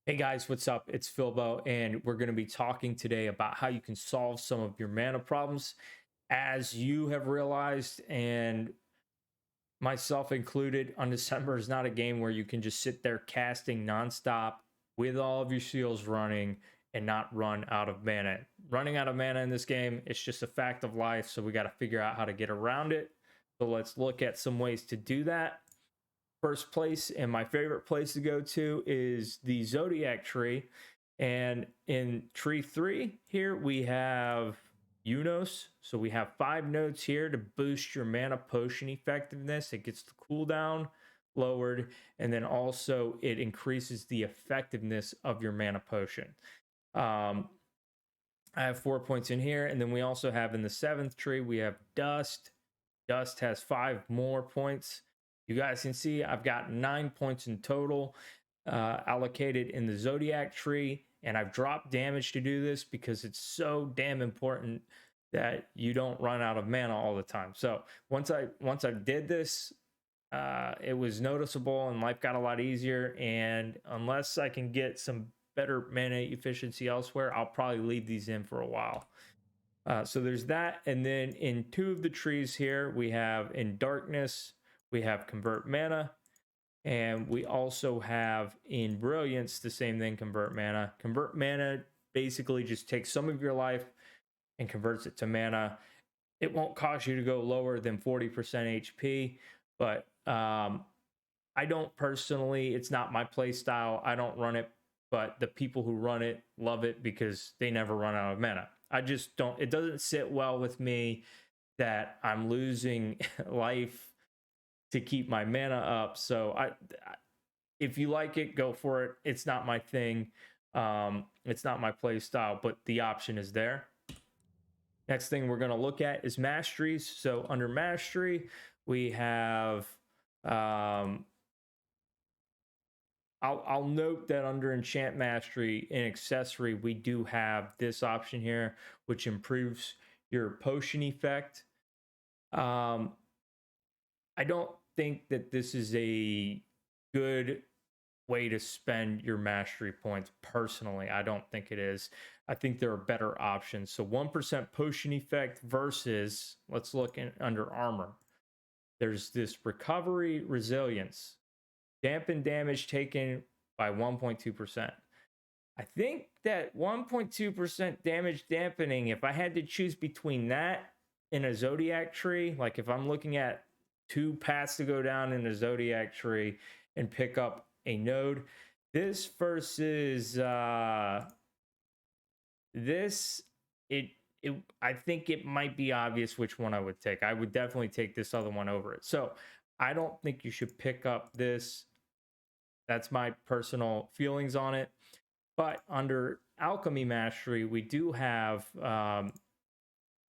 Hey guys, what's up? It's Philbo, and we're going to be talking today about how you can solve some of your mana problems. As you have realized, and myself included, Undecember is not a game where you can just sit there casting nonstop with all of your seals running and not run out of mana. Running out of mana in this game, it's just a fact of life, so we got to figure out how to get around it. So let's look at some ways to do that. First place and my favorite place to go to is the Zodiac Tree. And in tree 3 here we have Unos. So we have 5 nodes here to boost your mana potion effectiveness. It gets the cooldown lowered, and then also it increases the effectiveness of your mana potion. I have 4 points in here, and then we also have in the 7th tree we have Dust. Dust has 5 more points. You guys can see I've got 9 points in total allocated in the Zodiac Tree, and I've dropped damage to do this because it's so damn important that you don't run out of mana all the time. So once I did this, it was noticeable and life got a lot easier. And unless I can get some better mana efficiency elsewhere, I'll probably leave these in for a while. So there's that. And then in 2 of the trees here, we have in Darkness, we have Convert Mana. And we also have in Brilliance the same thing, Convert Mana. Convert Mana basically just takes some of your life and converts it to mana. It won't cost you to go lower than 40% HP, but I don't personally, it's not my play style. I don't run it, but the people who run it love it because they never run out of mana. I just don't, it doesn't sit well with me that I'm losing life to keep my mana up. So if you like it, go for it. It's not my thing. It's not my play style, but the option is there. Next thing we're going to look at is masteries. So under mastery, we have I'll note that under enchant mastery and accessory, we do have this option here, which improves your potion effect. I don't think that this is a good way to spend your mastery points personally. I don't think it is. I think there are better options. So 1% potion effect versus, let's look under armor. There's this recovery resilience. Dampen damage taken by 1.2%. I think that 1.2% damage dampening, if I had to choose between that and a Zodiac Tree, like if I'm looking at 2 paths to go down in a Zodiac Tree and pick up a node, this versus this, I think it might be obvious which one I would take. I would definitely take this other one over it. So I don't think you should pick up this. That's my personal feelings on it. But under Alchemy Mastery, we do have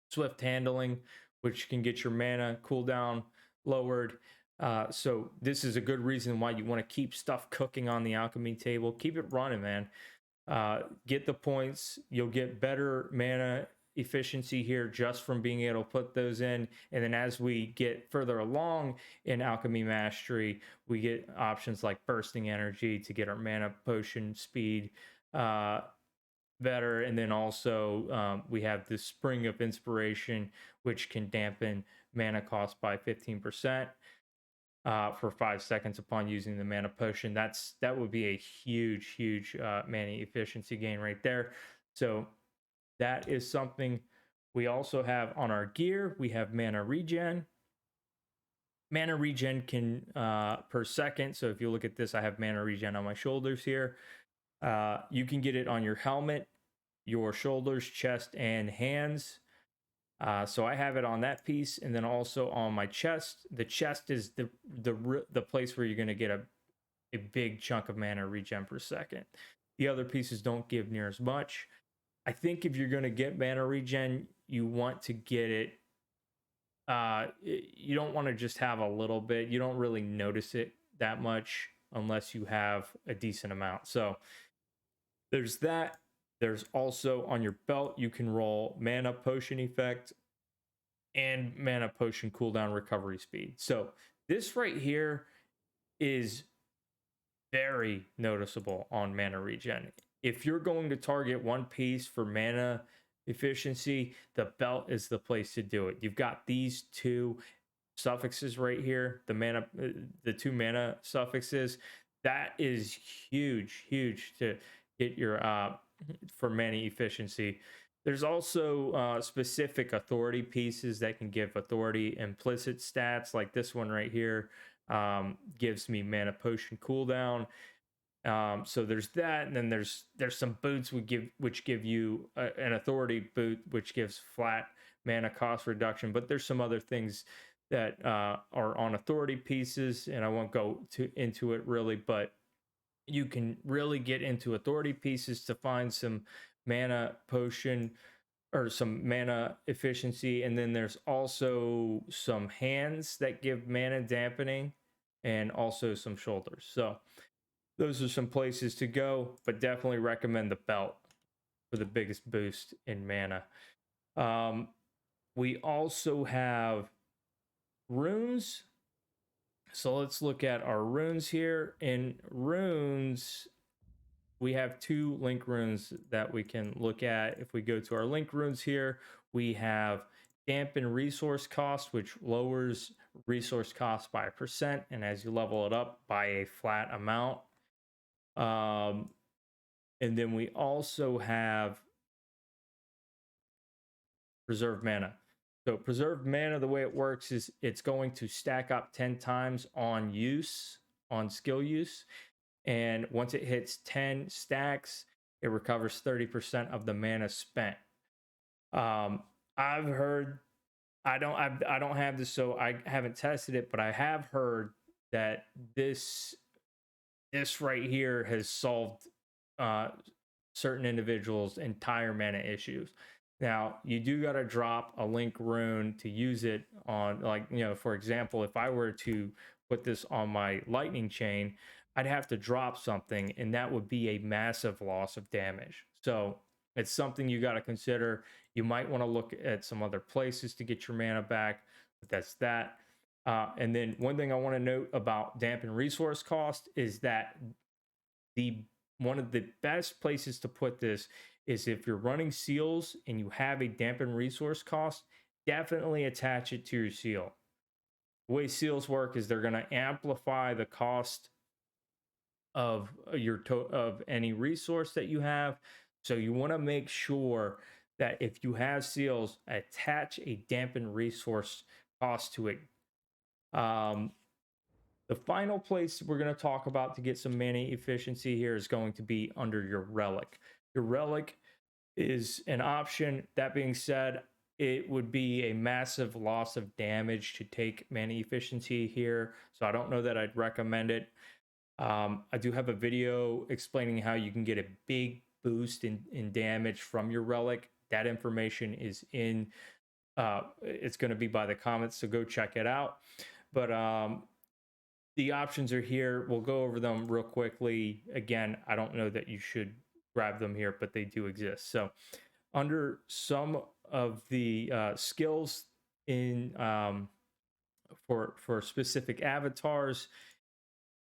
Swift Handling, which can get your mana cooldown lowered. So this is a good reason why you want to keep stuff cooking on the alchemy table. Keep it running, man. Get the points. You'll get better mana efficiency here just from being able to put those in. And then as we get further along in Alchemy Mastery, we get options like Bursting Energy to get our mana potion speed better. And then also we have the Spring of Inspiration, which can dampen mana cost by 15%. For 5 seconds upon using the mana potion. That would be a huge mana efficiency gain right there. So that is something we also have on our gear. We have mana regen. Mana regen can per second. So if you look at this, I have mana regen on my shoulders here. You can get it on your helmet, your shoulders, chest, and hands. So I have it on that piece, and then also on my chest. The chest is the place where you're going to get a big chunk of mana regen per second. The other pieces don't give near as much. I think if you're going to get mana regen, you want to get it. You don't want to just have a little bit. You don't really notice it that much unless you have a decent amount. So there's that. There's also on your belt, you can roll mana potion effect and mana potion cooldown recovery speed. So this right here is very noticeable on mana regen. If you're going to target one piece for mana efficiency, the belt is the place to do it. You've got these two suffixes right here, the two mana suffixes. That is huge to get your for mana efficiency. There's also specific authority pieces that can give authority implicit stats, like this one right here gives me mana potion cooldown. So there's that, and then there's some boots which give you an authority boot, which gives flat mana cost reduction. But there's some other things that are on authority pieces, and I won't go into it really, but you can really get into authority pieces to find some mana potion or some mana efficiency. And then there's also some hands that give mana dampening, and also some shoulders. So those are some places to go, but definitely recommend the belt for the biggest boost in mana. We also have runes. So let's look at our runes here. In runes, we have two link runes that we can look at. If we go to our link runes here, we have dampen resource cost, which lowers resource cost by 1%, and as you level it up by a flat amount. And then we also have preserve mana. So preserve mana, the way it works is it's going to stack up 10 times on skill use. And once it hits 10 stacks, it recovers 30% of the mana spent. I've heard, I don't have this, so I haven't tested it, but I have heard that this right here has solved certain individuals' entire mana issues. Now, you do got to drop a link rune to use it on, like, for example, if I were to put this on my lightning chain, I'd have to drop something, and that would be a massive loss of damage. So it's something you got to consider. You might want to look at some other places to get your mana back, but that's that. And then one thing I want to note about dampen resource cost is that one of the best places to put this is if you're running seals and you have a dampen resource cost, definitely attach it to your seal. The way seals work is they're going to amplify the cost of of any resource that you have. So you want to make sure that if you have seals, attach a dampen resource cost to it. The final place we're going to talk about to get some mana efficiency here is going to be under your relic. Your relic is an option. That being said, it would be a massive loss of damage to take mana efficiency here, so I don't know that I'd recommend it. I do have a video explaining how you can get a big boost in damage from your relic. That information is in it's going to be by the comments, so go check it out. But the options are here. We'll go over them real quickly. Again, I don't know that you should grab them here, but they do exist. So under some of the skills in for specific avatars,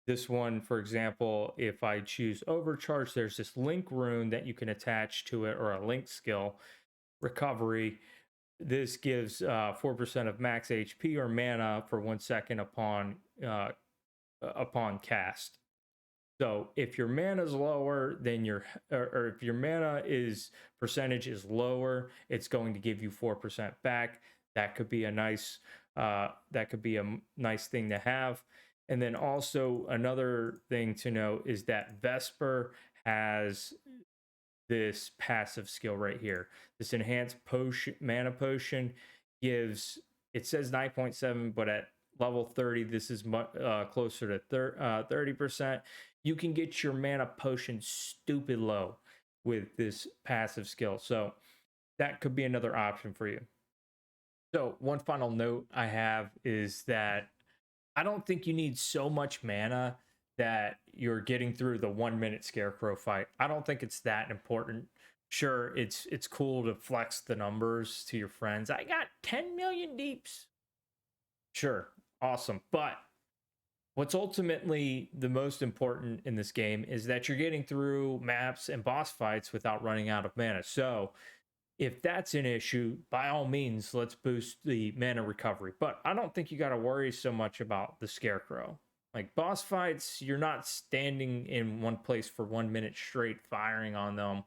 this one, for example, if I choose overcharge, there's this link rune that you can attach to it, or a link skill, recovery. This gives 4% of max HP or mana for 1 second upon cast. So if your mana is lower than or if your mana percentage is lower, it's going to give you 4% back. That could be a nice thing to have. And then also another thing to know is that Vesper has this passive skill right here. This enhanced mana potion gives, it says 9.7, but at level 30, this is closer to 30%. You can get your mana potion stupid low with this passive skill. So that could be another option for you. So one final note I have is that I don't think you need so much mana that you're getting through the 1 minute scarecrow fight. I don't think it's that important. Sure, it's cool to flex the numbers to your friends. I got 10 million deeps. Sure, awesome. But what's ultimately the most important in this game is that you're getting through maps and boss fights without running out of mana. So if that's an issue, by all means, let's boost the mana recovery. But I don't think you got to worry so much about the Scarecrow. Like boss fights, you're not standing in one place for 1 minute straight firing on them.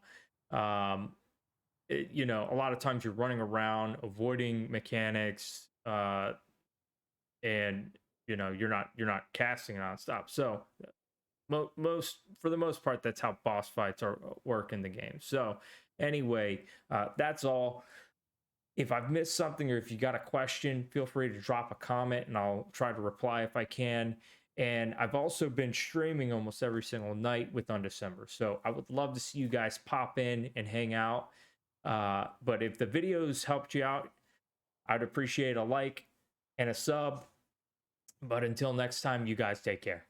You know, a lot of times you're running around avoiding mechanics, and you know you're not casting nonstop. So most for the most part, that's how boss fights are work in the game. So anyway, that's all. If I've missed something or if you got a question, feel free to drop a comment and I'll try to reply if I can. And I've also been streaming almost every single night with Undecember. So I would love to see you guys pop in and hang out. But if the videos helped you out, I'd appreciate a like and a sub. But until next time, you guys take care.